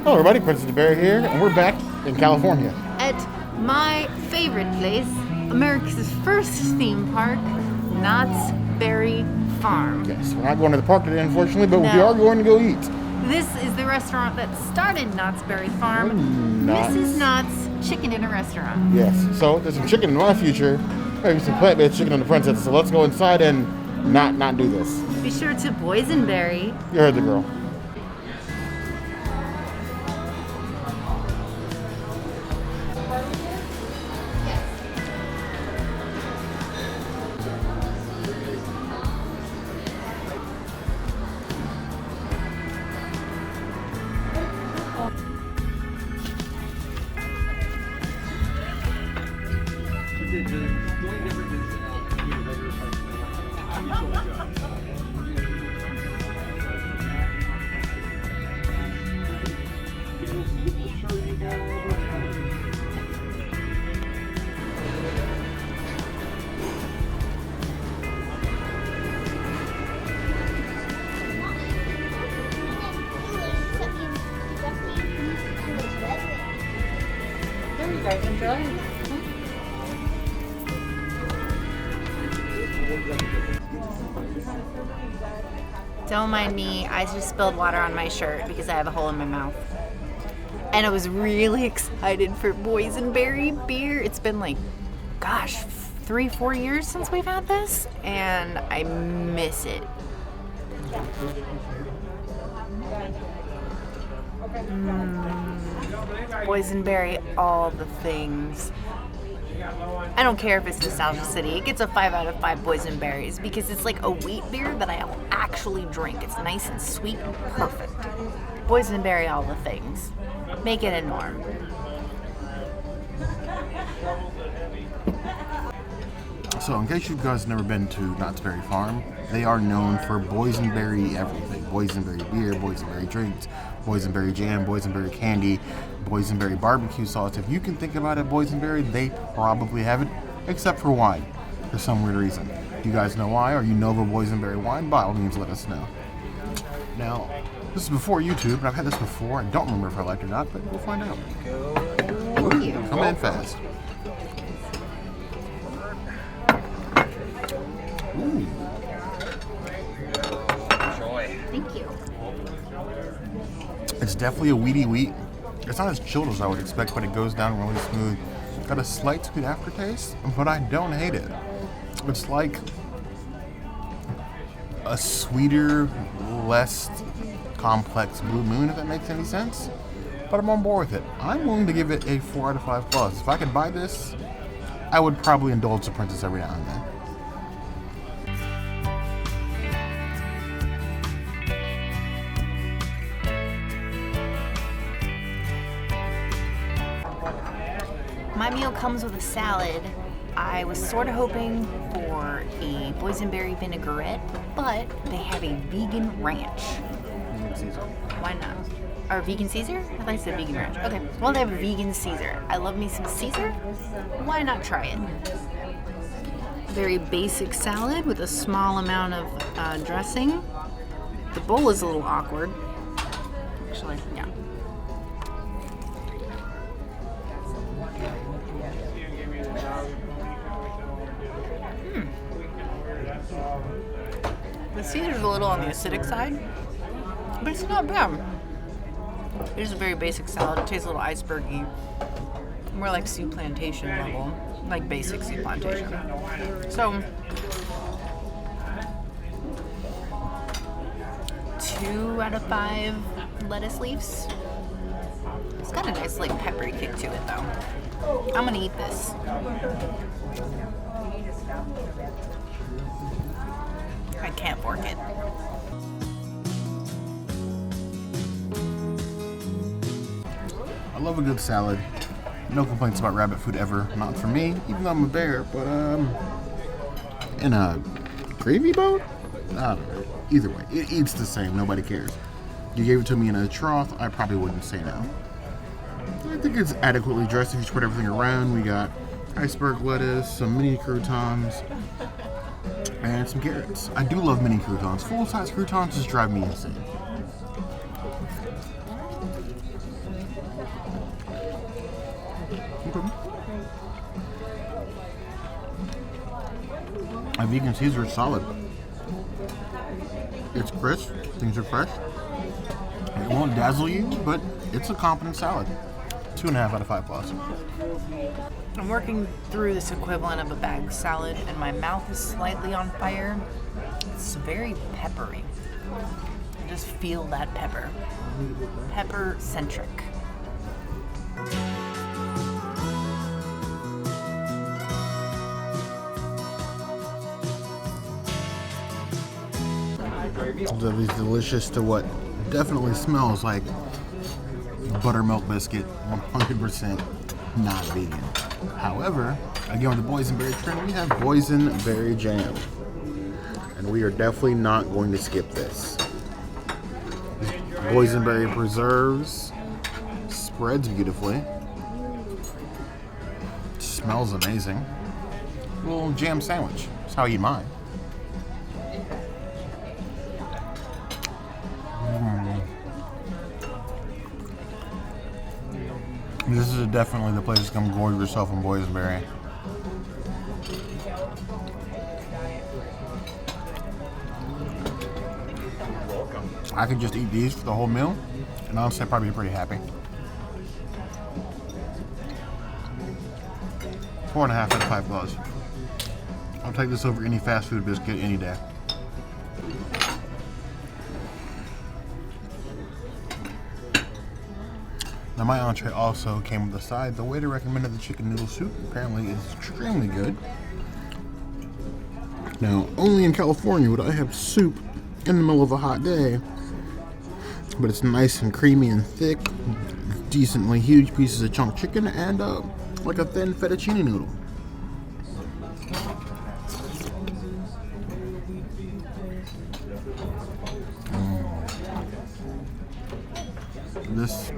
Hello everybody, Princess Berry here, and we're back in California. At my favorite place, America's first theme park, Knott's Berry Farm. Yes, we're not going to the park today, unfortunately, but we No. are going to go eat. This is the restaurant that started Knott's Berry Farm, Mrs. Knott's Chicken Dinner Restaurant. Yes, so there's some chicken in my future, maybe some plant-based chicken on the princess, so let's go inside and not do this. Be sure to Boysenberry. You heard the girl. You guys enjoy. Don't mind me, I just spilled water on my shirt because I have a hole in my mouth. And I was really excited for Boysenberry beer. It's been like, gosh, 3-4 years since we've had this, and I miss it. Boysenberry, all the things. I don't care if it's Nostalgia City. It gets a 5 out of 5 Boysenberries because it's like a wheat beer that I'll actually drink. It's nice and sweet and perfect. Boysenberry, all the things. Make it a norm. So in case you guys have never been to Knott's Berry Farm, they are known for boysenberry everything. Boysenberry beer, boysenberry drinks, boysenberry jam, boysenberry candy, boysenberry barbecue sauce. If you can think about it, boysenberry, they probably have it, except for wine, for some weird reason. Do you guys know why, or you know of a boysenberry wine? By all means, let us know. Now, this is before YouTube, and I've had this before. I don't remember if I liked it or not, but we'll find out. Thank you. Come in fast. Ooh. Thank you. It's definitely a weedy wheat. It's not as chilled as I would expect, but it goes down really smooth. Got a slight sweet aftertaste, but I don't hate it. It's like a sweeter, less complex Blue Moon, if that makes any sense. But I'm on board with it. I'm willing to give it a 4 out of 5 plus. If I could buy this, I would probably indulge the princess every now and then. My meal comes with a salad. I was sort of hoping for a boysenberry vinaigrette, but they have a vegan ranch. Why not? Or vegan Caesar? I thought you said vegan ranch. Okay, well they have a vegan Caesar. I love me some Caesar. Why not try it? Very basic salad with a small amount of dressing. The bowl is a little awkward. Actually, yeah. The Caesar's a little on the acidic side, but it's not bad. It's a very basic salad. It tastes a little icebergy. More like soup plantation level, like basic soup plantation. So, 2 out of 5 lettuce leaves. It's got a nice like peppery kick to it though. I'm gonna eat this. I can't fork it. I love a good salad. No complaints about rabbit food ever. Not for me, even though I'm a bear, but in a gravy boat? I don't know. Either way, it eats the same. Nobody cares. You gave it to me in a trough, I probably wouldn't say no. I think it's adequately dressed if you spread everything around. We got iceberg lettuce, some mini croutons, and some carrots. I do love mini croutons. Full-size croutons just drive me insane. A vegan Caesar is solid. It's crisp. Things are fresh. It won't dazzle you, but it's a competent salad. 2.5 out of 5 plus. I'm working through this equivalent of a bag salad, and my mouth is slightly on fire. It's very peppery. I just feel that pepper. Pepper-centric. So these delicious to what definitely smells like buttermilk biscuit, 100% not vegan. However, again with the boysenberry trend, we have boysenberry jam. And we are definitely not going to skip this. Boysenberry preserves, spreads beautifully, smells amazing. A little jam sandwich, that's how I eat mine. This is definitely the place to come gorge yourself on boysenberry. I could just eat these for the whole meal, and honestly, I'd probably be pretty happy. 4.5 out of 5 plus. I'll take this over any fast food biscuit any day. Now my entree also came with a side. The waiter recommended the chicken noodle soup. Apparently it's extremely good. Now, only in California would I have soup in the middle of a hot day. But it's nice and creamy and thick. Decently huge pieces of chunk chicken and like a thin fettuccine noodle. This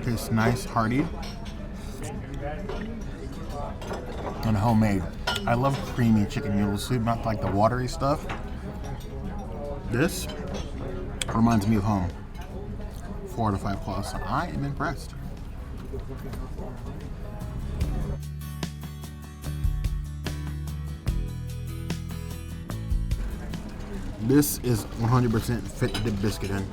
tastes nice, hearty, and homemade. I love creamy chicken noodle soup, not like the watery stuff. This reminds me of home. 4 out of 5 plus. I am impressed. This is 100% fit to dip biscuit in.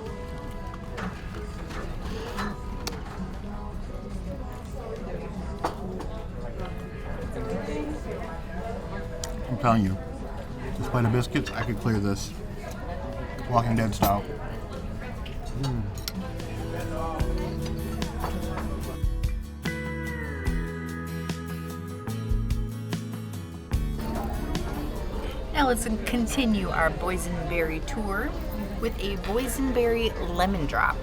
I'm telling you, this plate of biscuits, I could clear this. Walking Dead style. Now let's continue our boysenberry tour with a boysenberry lemon drop.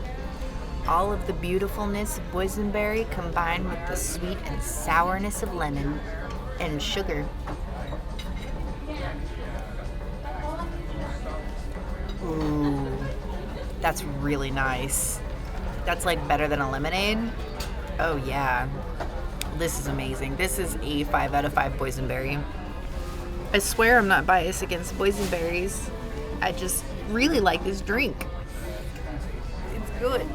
All of the beautifulness of boysenberry combined with the sweet and sourness of lemon and sugar. Ooh, that's really nice. That's like better than a lemonade. Oh yeah, this is amazing. This is a 5 out of 5 boysenberry. I swear I'm not biased against boysenberries. I just really like this drink. It's good.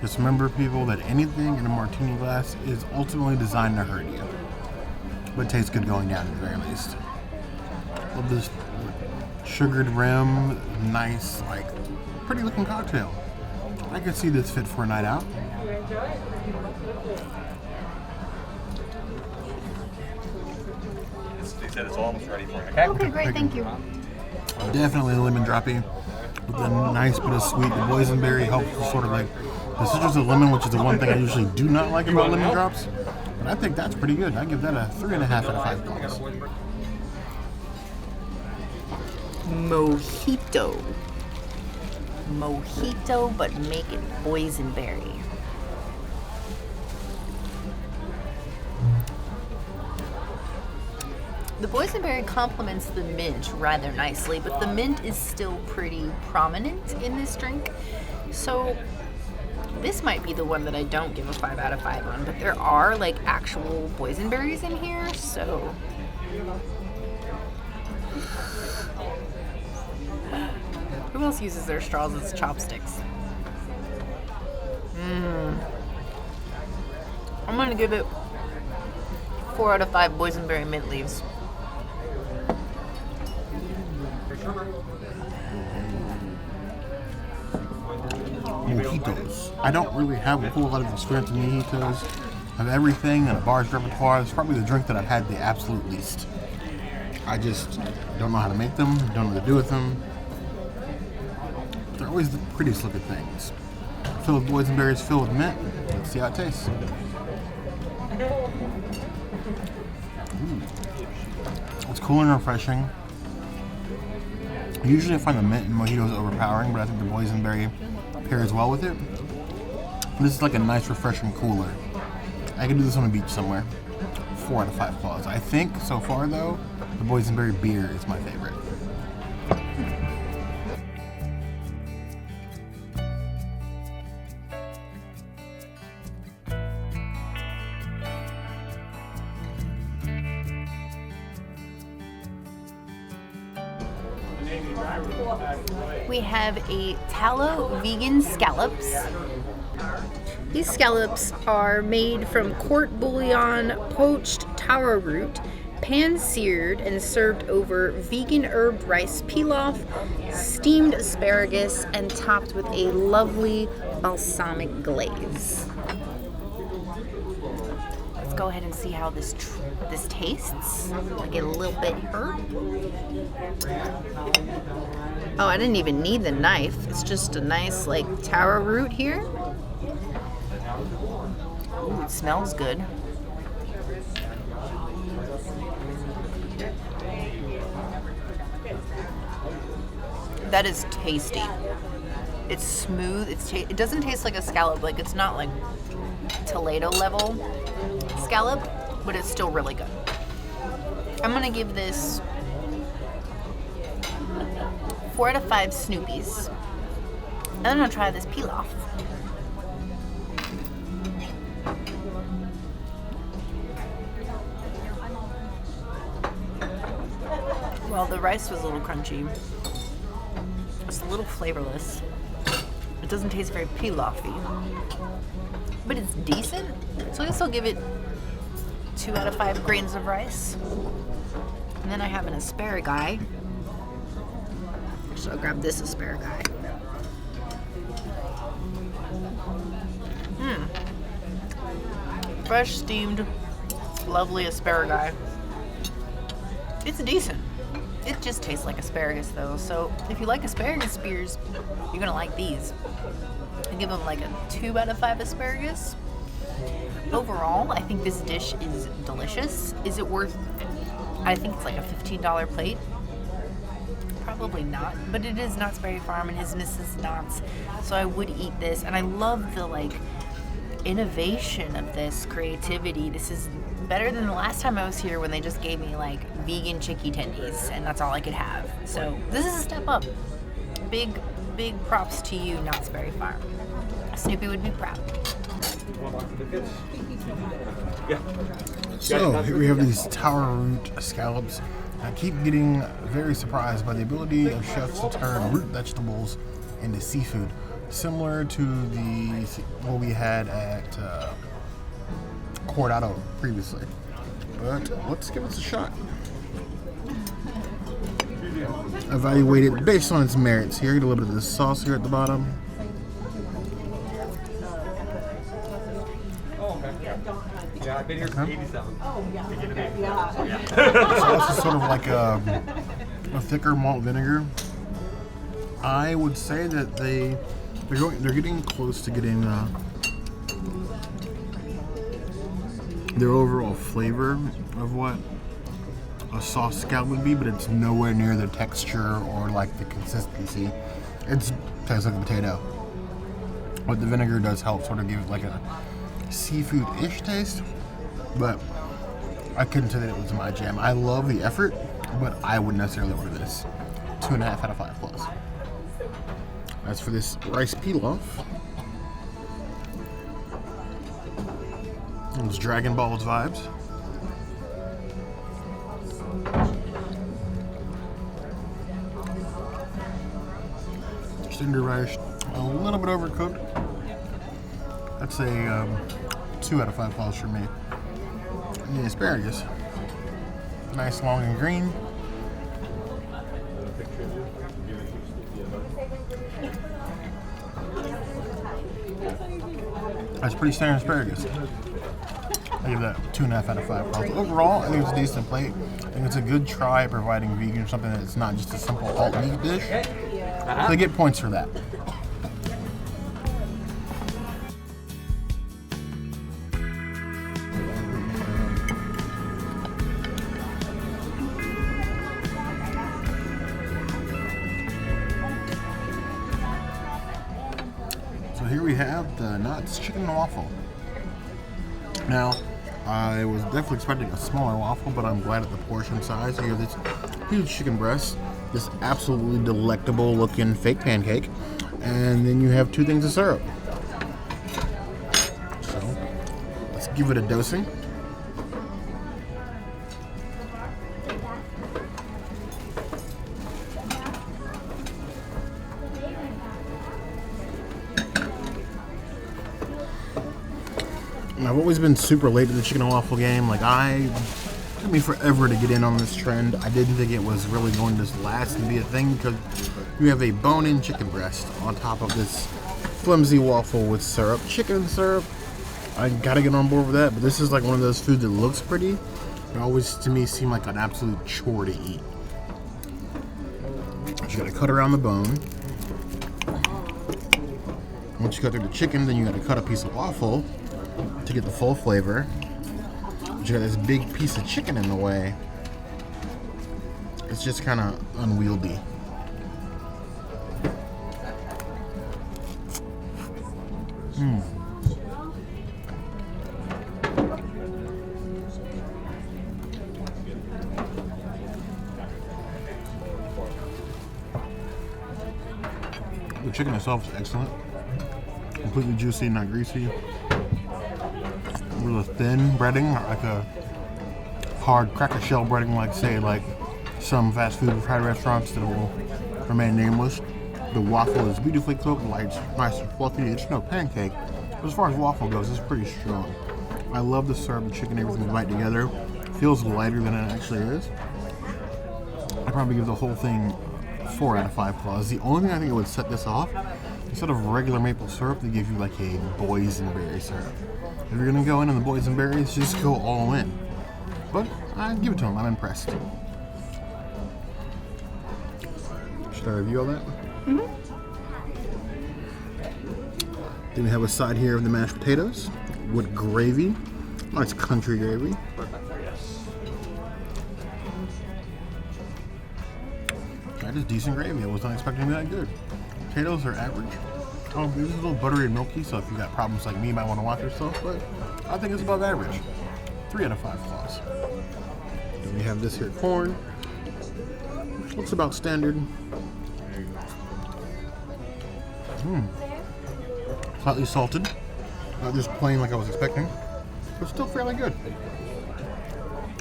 Just remember, people, that anything in a martini glass is ultimately designed to hurt you. But it tastes good going down at the very least. Love this sugared rim, nice, like, pretty looking cocktail. I could see this fit for a night out. They said it's almost ready for you. Okay, great, thank you. Definitely a lemon droppy with a nice bit of sweet. The boysenberry helps sort of like the citrus of lemon, which is the one thing I usually do not like about lemon drops. But I think that's pretty good. I give that a 3.5 out of 5 points. Mojito. Mojito, but make it boysenberry. The boysenberry complements the mint rather nicely, but the mint is still pretty prominent in this drink. So this might be the one that I don't give a 5 out of 5 on, but there are like actual boysenberries in here, so. Who else uses their straws as chopsticks? I'm gonna give it 4 out of 5 boysenberry mint leaves. Mojitos. I don't really have a whole lot of experience in mojitos. Of everything in a bar's repertoire, it's probably the drink that I've had the absolute least. I just don't know how to make them, don't know what to do with them. They're always the prettiest looking things. Filled with boysenberries, filled with mint. Let's see how it tastes. It's cool and refreshing. Usually I find the mint in mojitos overpowering, but I think the boysenberry pairs well with it. This is like a nice, refreshing cooler. I could do this on a beach somewhere. 4 out of 5 claws. I think so far though, the boysenberry beer is my favorite. We have a tallow vegan scallops. These scallops are made from Court Bouillon poached taro root, pan-seared and served over vegan herb rice pilaf, steamed asparagus, and topped with a lovely balsamic glaze. Let's go ahead and see how this tastes. I get a little bit hurt. Oh, I didn't even need the knife. It's just a nice like taro root here. Ooh, it smells good. That is tasty. It's smooth. It doesn't taste like a scallop. Like it's not like Toledo level scallop, but it's still really good. I'm gonna give this 4 out of 5 Snoopies. And then I'm gonna try this pilaf. Well, the rice was a little crunchy. It's a little flavorless. It doesn't taste very pilafy, but it's decent. So I guess I'll give it 2 out of 5 grains of rice. And then I have an asparagus. So I'll grab this asparagus. Fresh, steamed, lovely asparagus. It's decent. It just tastes like asparagus though. So if you like asparagus spears, you're gonna like these. I give them like a 2 out of 5 asparagus. Overall, I think this dish is delicious. Is it worth, I think it's like a $15 plate. Probably not, but it is Knott's Berry Farm and his Mrs. Knott's, so I would eat this. And I love the like innovation of this creativity. This is better than the last time I was here when they just gave me like vegan chicky tendies and that's all I could have. So this is a step up. Big props to you, Knott's Berry Farm. Snoopy would be proud. So here we have these Taro Root Scallops. I keep getting very surprised by the ability of chefs to turn root vegetables into seafood, similar to what we had at Court Bouillon previously. But let's give this a shot. Evaluate it based on its merits here. Get a little bit of this sauce here at the bottom. Yeah, I've been here since '87. Sauce is sort of like a thicker malt vinegar. I would say that they're getting close to getting their overall flavor of what a sauce scallop would be, but it's nowhere near the texture or like the consistency. It tastes like a potato. But the vinegar does help sort of give it like a seafood-ish taste, but I couldn't say that it was my jam. I love the effort, but I wouldn't necessarily order this. 2.5 out of 5 plus. As for this rice pilaf, it's Dragon Balls vibes. Tender rice, a little bit overcooked. That's a 2 out of 5 claws for me. And the asparagus. Nice, long, and green. That's pretty standard asparagus. I give that 2.5 out of 5 claws. Overall, I think it's a decent plate. I think it's a good try at providing vegan or something that's not just a simple alt meat dish. So they get points for that. So here we have the Knott's chicken and waffle. Now, I was definitely expecting a smaller waffle, but I'm glad at the portion size. You have this huge chicken breast, this absolutely delectable looking fake pancake, and then you have 2 things of syrup. So, let's give it a dosing. I've always been super late to the chicken and waffle game. Like, it took me forever to get in on this trend. I didn't think it was really going to last and be a thing because you have a bone-in chicken breast on top of this flimsy waffle with syrup. Chicken syrup, I gotta get on board with that, but this is like one of those foods that looks pretty. It always, to me, seemed like an absolute chore to eat. You gotta cut around the bone. Once you cut through the chicken, then you gotta cut a piece of waffle to get the full flavor. But you got this big piece of chicken in the way. It's just kind of unwieldy. The chicken itself is excellent. Completely juicy, not greasy. Really thin breading, like a hard cracker shell breading, like say like some fast food fried restaurants that will remain nameless. The waffle is beautifully cooked, light, nice and fluffy. It's no pancake. But as far as waffle goes, it's pretty strong. I love the syrup and chicken, everything bite together. It feels lighter than it actually is. I'd probably give the whole thing 4 out of 5 claws. The only thing I think it would set this off, instead of regular maple syrup, they give you like a boysenberry syrup. If you're gonna go in on the boysenberries, just go all in. But I give it to them. I'm impressed. Should I review all that? Mm-hmm. Then we have a side here of the mashed potatoes with gravy. Nice country gravy. That is decent gravy. I was not expecting that good. Potatoes are average. This is a little buttery and milky, so if you got problems like me, you might want to watch yourself, but I think it's above average. 3 out of 5 claws. Then we have this here corn. Looks about standard. Slightly salted. Not just plain like I was expecting, but still fairly good.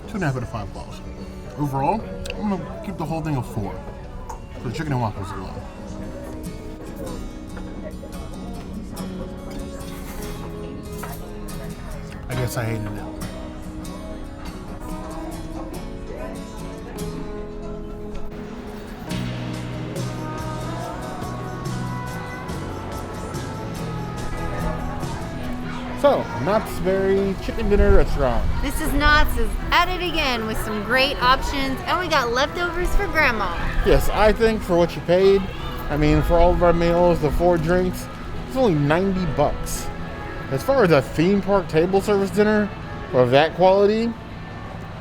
2.5 out of 5 claws. Overall, I'm going to keep the whole thing a 4 for the chicken and waffles alone. I guess I hated it. So, Knott's Berry Chicken Dinner Restaurant. This is Knott's is at it again with some great options, and we got leftovers for Grandma. Yes, I think for what you paid, I mean, for all of our meals, the 4 drinks, it's only 90 bucks. As far as a theme park table service dinner of that quality,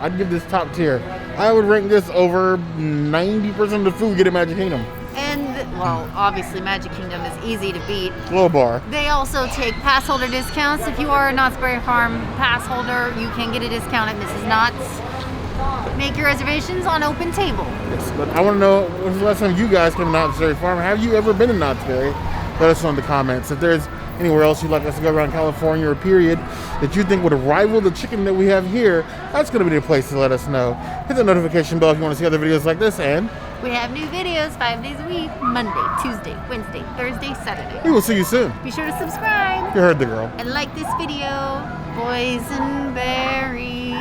I'd give this top tier. I would rank this over 90% of the food you get at Magic Kingdom. And, well, obviously Magic Kingdom is easy to beat. Low bar. They also take pass holder discounts. If you are a Knott's Berry Farm pass holder, you can get a discount at Mrs. Knott's. Make your reservations on Open Table. Yes, but I want to know, when's the last time you guys came to Knott's Berry Farm? Have you ever been to Knott's Berry? Let us know in the comments. If there's anywhere else you'd like us to go around California or period that you think would rival the chicken that we have here, that's going to be the place to let us know. Hit the notification bell if you want to see other videos like this, and We have new videos 5 days a week. Monday, Tuesday, Wednesday, Thursday, Saturday. We will see you soon. Be sure to subscribe You heard the girl. and like this video. Boysenberry.